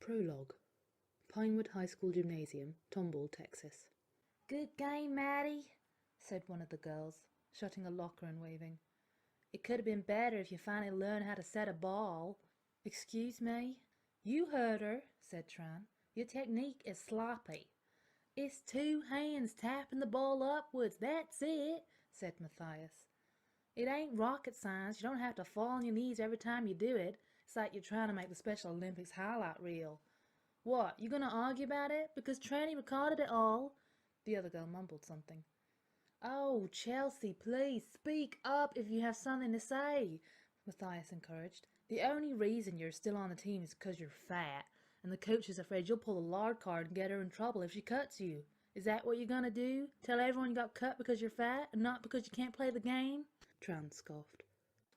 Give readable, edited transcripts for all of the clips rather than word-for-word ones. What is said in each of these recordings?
Prologue. Pinewood High School Gymnasium, Tomball, Texas. "Good game, Maddie," said one of the girls, shutting a locker and waving. "It could have been better if you finally learned how to set a ball." "Excuse me?" "You heard her," said Tran. "Your technique is sloppy." "It's two hands tapping the ball upwards, that's it," said Matthias. "It ain't rocket science. You don't have to fall on your knees every time you do it. It's like you're trying to make the Special Olympics highlight reel. What, you gonna argue about it? Because Tranny recorded it all." The other girl mumbled something. "Oh, Chelsea, please, speak up if you have something to say," Matthias encouraged. "The only reason you're still on the team is because you're fat, and the coach is afraid you'll pull the lard card and get her in trouble if she cuts you. Is that what you're gonna do? Tell everyone you got cut because you're fat, and not because you can't play the game?" Tran scoffed.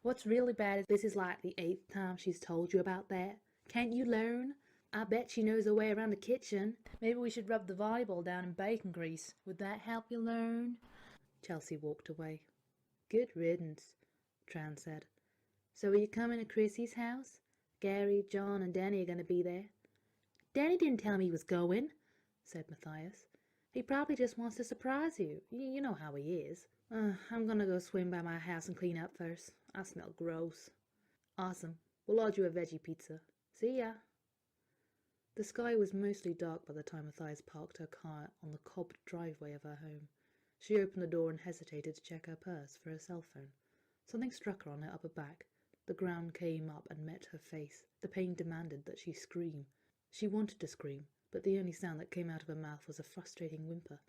"What's really bad is this is like the 8th time she's told you about that. Can't you learn? I bet she knows her way around the kitchen." "Maybe we should rub the volleyball down in bacon grease. Would that help you learn?" Chelsea walked away. "Good riddance," Tran said. "So are you coming to Chrissy's house? Gary, John, and Danny are going to be there." "Danny didn't tell me he was going," said Matthias. "He probably just wants to surprise you. You know how he is. I'm going to go swim by my house and clean up first. I smell gross." "Awesome. We'll order you a veggie pizza. See ya." The sky was mostly dark by the time Matthias parked her car on the cobbed driveway of her home. She opened the door and hesitated to check her purse for her cell phone. Something struck her on her upper back. The ground came up and met her face. The pain demanded that she scream. She wanted to scream, but the only sound that came out of her mouth was a frustrating whimper.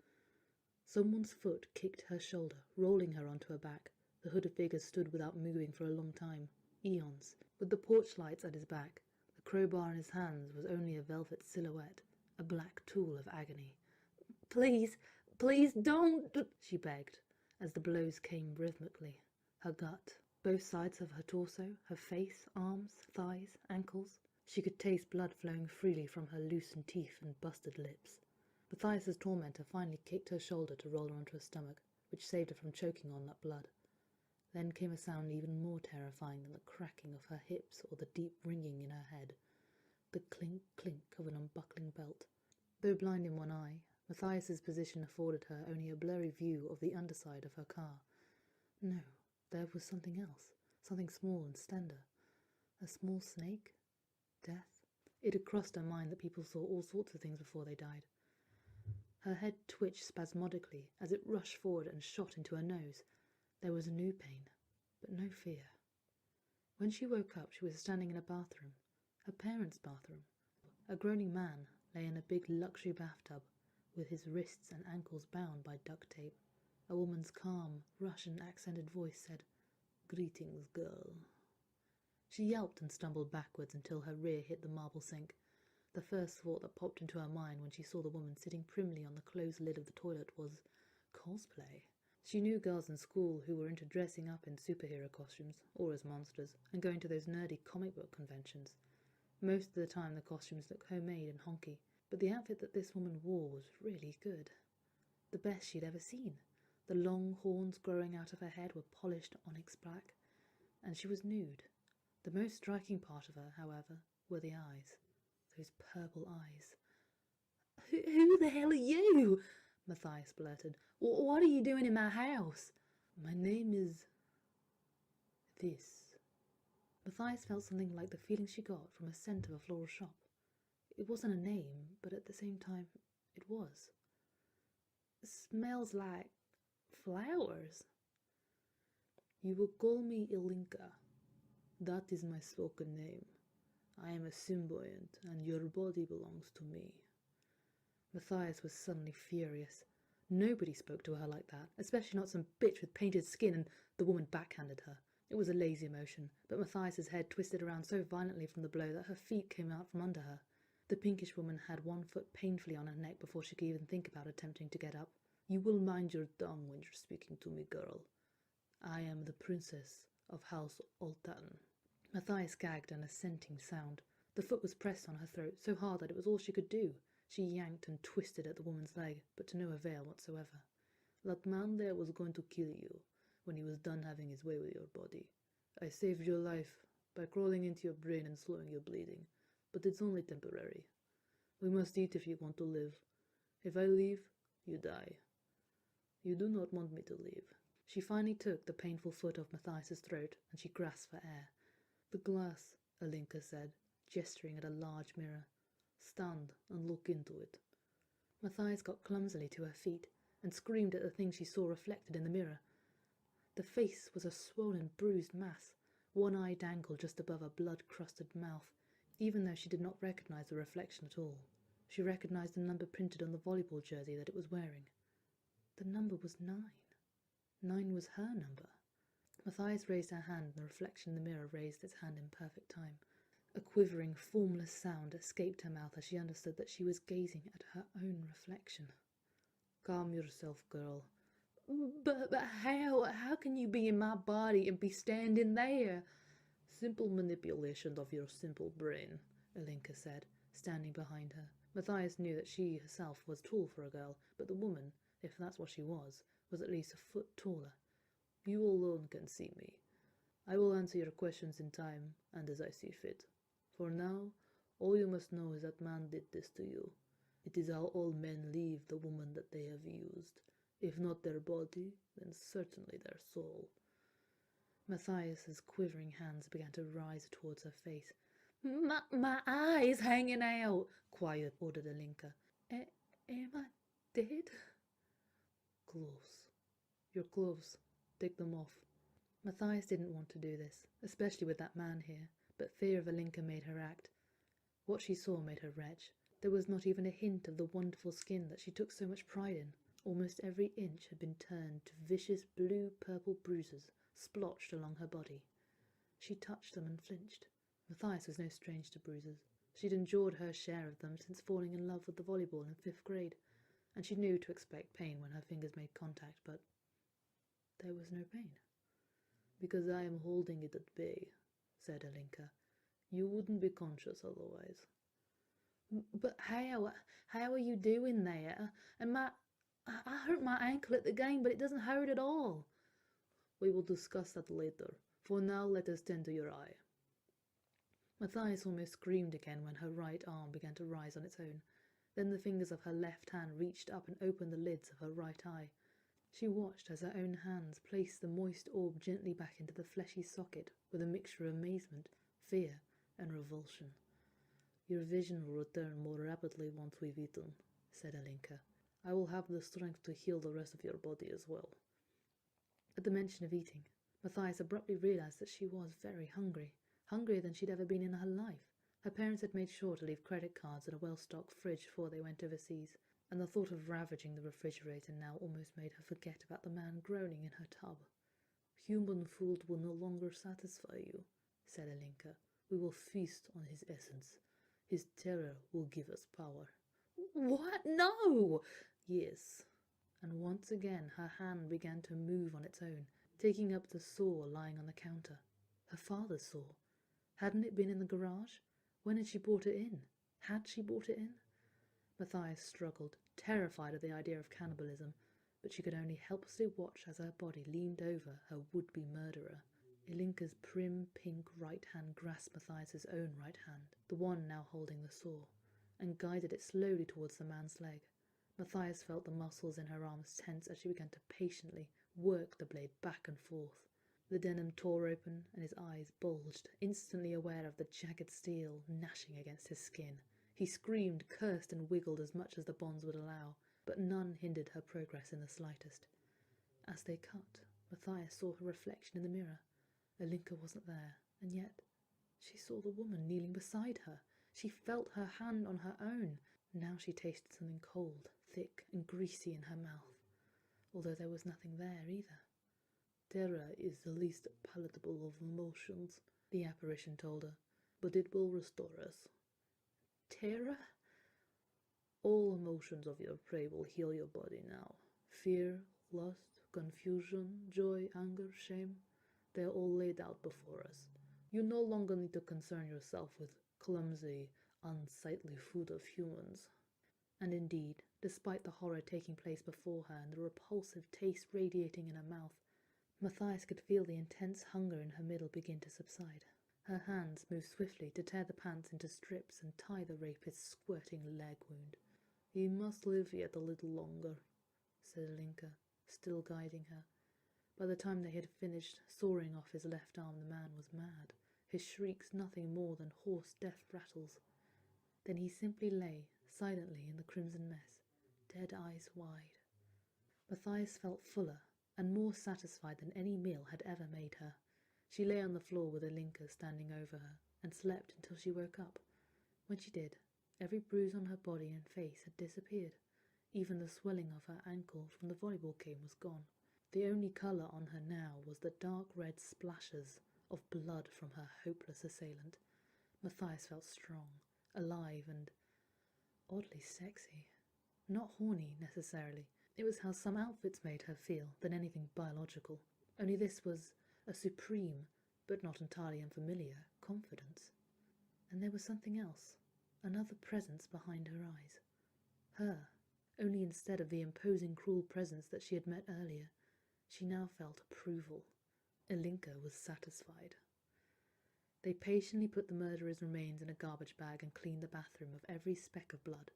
Someone's foot kicked her shoulder, rolling her onto her back. The hooded figure stood without moving for a long time. Eons. With the porch lights at his back, the crowbar in his hands was only a velvet silhouette, a black tool of agony. "Please, please don't," she begged, as the blows came rhythmically. Her gut, both sides of her torso, her face, arms, thighs, ankles. She could taste blood flowing freely from her loosened teeth and busted lips. Matthias's tormentor finally kicked her shoulder to roll her onto her stomach, which saved her from choking on that blood. Then came a sound even more terrifying than the cracking of her hips or the deep ringing in her head. The clink-clink of an unbuckling belt. Though blind in one eye, Matthias's position afforded her only a blurry view of the underside of her car. No, there was something else, something small and slender. A small snake? Death? It had crossed her mind that people saw all sorts of things before they died. Her head twitched spasmodically as it rushed forward and shot into her nose. There was a new pain, but no fear. When she woke up, she was standing in a bathroom, her parents' bathroom. A groaning man lay in a big luxury bathtub, with his wrists and ankles bound by duct tape. A woman's calm, Russian-accented voice said, "Greetings, girl." She yelped and stumbled backwards until her rear hit the marble sink. The first thought that popped into her mind when she saw the woman sitting primly on the closed lid of the toilet was cosplay. She knew girls in school who were into dressing up in superhero costumes, or as monsters, and going to those nerdy comic book conventions. Most of the time the costumes looked homemade and honky, but the outfit that this woman wore was really good. The best she'd ever seen. The long horns growing out of her head were polished onyx black, and she was nude. The most striking part of her, however, were the eyes. Those purple eyes. Who the hell are you?" Matthias blurted. "What are you doing in my house?" "My name is... this." Matthias felt something like the feeling she got from a scent of a floral shop. It wasn't a name, but at the same time, it was. "Smells like... flowers." "You will call me Ilinka. That is my spoken name. I am a symbiont, and your body belongs to me." Matthias was suddenly furious. Nobody spoke to her like that, especially not some bitch with painted skin, and the woman backhanded her. It was a lazy motion, but Matthias's head twisted around so violently from the blow that her feet came out from under her. The pinkish woman had one foot painfully on her neck before she could even think about attempting to get up. "You will mind your tongue when you're speaking to me, girl. I am the princess of House Oltan." Matthias gagged an assenting sound. The foot was pressed on her throat so hard that it was all she could do. She yanked and twisted at the woman's leg, but to no avail whatsoever. "That man there was going to kill you when he was done having his way with your body. I saved your life by crawling into your brain and slowing your bleeding. but it's only temporary. We must eat if you want to live. If I leave, you die. You do not want me to leave." She finally took the painful foot off Matthias's throat, and she grasped for air. "The glass," Alinka said, gesturing at a large mirror. "Stand and look into it." Matthias got clumsily to her feet and screamed at the thing she saw reflected in the mirror. The face was a swollen, bruised mass. One eye dangled just above a blood-crusted mouth, even though she did not recognize the reflection at all. She recognized the number printed on the volleyball jersey that it was wearing. The number was 9. 9 was her number. Matthias raised her hand, and the reflection in the mirror raised its hand in perfect time. A quivering, formless sound escaped her mouth as she understood that she was gazing at her own reflection. "Calm yourself, girl." But how can you be in my body and be standing there?" "Simple manipulation of your simple brain," Alinka said, standing behind her. Matthias knew that she herself was tall for a girl, but the woman, if that's what she was at least a foot taller. "You alone can see me. I will answer your questions in time and as I see fit. For now, all you must know is that man did this to you. It is how all men leave the woman that they have used. If not their body, then certainly their soul." Matthias's quivering hands began to rise towards her face. My eye's hanging out," quiet ordered Alinka. Am I dead?" "Close. Your clothes. Take them off." Matthias didn't want to do this, especially with that man here, but fear of Alinka made her act. What she saw made her wretch. There was not even a hint of the wonderful skin that she took so much pride in. Almost every inch had been turned to vicious blue-purple bruises splotched along her body. She touched them and flinched. Matthias was no stranger to bruises. She'd endured her share of them since falling in love with the volleyball in 5th grade, and she knew to expect pain when her fingers made contact, but there was no pain. "Because I am holding it at bay," said Alinka. "You wouldn't be conscious otherwise." But how are you doing there? And I hurt my ankle at the game, but it doesn't hurt at all." "We will discuss that later. For now, let us tend to your eye." Matthias almost screamed again when her right arm began to rise on its own. Then the fingers of her left hand reached up and opened the lids of her right eye. She watched as her own hands placed the moist orb gently back into the fleshy socket with a mixture of amazement, fear, and revulsion. "Your vision will return more rapidly once we've eaten," said Alinka. "I will have the strength to heal the rest of your body as well." At the mention of eating, Matthias abruptly realized that she was very hungry, hungrier than she'd ever been in her life. Her parents had made sure to leave credit cards and a well-stocked fridge before they went overseas, and the thought of ravaging the refrigerator now almost made her forget about the man groaning in her tub. "Human food will no longer satisfy you," said Alinka. "We will feast on his essence. His terror will give us power." "What? No!" "Yes." And once again her hand began to move on its own, taking up the saw lying on the counter. Her father's saw. Hadn't it been in the garage? When had she brought it in? Had she brought it in? Matthias struggled, terrified at the idea of cannibalism, but she could only helplessly watch as her body leaned over her would-be murderer. Ilinka's prim, pink right hand grasped Matthias's own right hand, the one now holding the saw, and guided it slowly towards the man's leg. Matthias felt the muscles in her arms tense as she began to patiently work the blade back and forth. The denim tore open, and his eyes bulged, instantly aware of the jagged steel gnashing against his skin. He screamed, cursed, and wiggled as much as the bonds would allow, but none hindered her progress in the slightest. As they cut, Matthias saw her reflection in the mirror. Alinka wasn't there, and yet she saw the woman kneeling beside her. She felt her hand on her own. Now she tasted something cold, thick, and greasy in her mouth, although there was nothing there either. "Terror is the least palatable of emotions," the apparition told her, "but it will restore us." "Terror?" "All emotions of your prey will heal your body now. Fear, lust, confusion, joy, anger, shame, they are all laid out before us. You no longer need to concern yourself with clumsy, unsightly food of humans." And indeed, despite the horror taking place before her and the repulsive taste radiating in her mouth, Matthias could feel the intense hunger in her middle begin to subside. Her hands moved swiftly to tear the pants into strips and tie the rapist's squirting leg wound. "You must live yet a little longer," said Alinka, still guiding her. By the time they had finished sawing off his left arm, the man was mad, his shrieks nothing more than hoarse death rattles. Then he simply lay, silently in the crimson mess, dead eyes wide. Matthias felt fuller and more satisfied than any meal had ever made her. She lay on the floor with Alinka standing over her, and slept until she woke up. When she did, every bruise on her body and face had disappeared. Even the swelling of her ankle from the volleyball game was gone. The only colour on her now was the dark red splashes of blood from her hopeless assailant. Matthias felt strong, alive, and oddly sexy. Not horny, necessarily. It was how some outfits made her feel than anything biological. Only this was a supreme, but not entirely unfamiliar, confidence. And there was something else, another presence behind her eyes. Her, only instead of the imposing cruel presence that she had met earlier, she now felt approval. Alinka was satisfied. They patiently put the murderer's remains in a garbage bag and cleaned the bathroom of every speck of blood.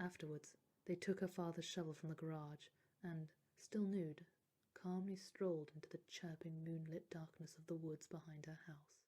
Afterwards, they took her father's shovel from the garage and, still nude, calmly strolled into the chirping moonlit darkness of the woods behind her house.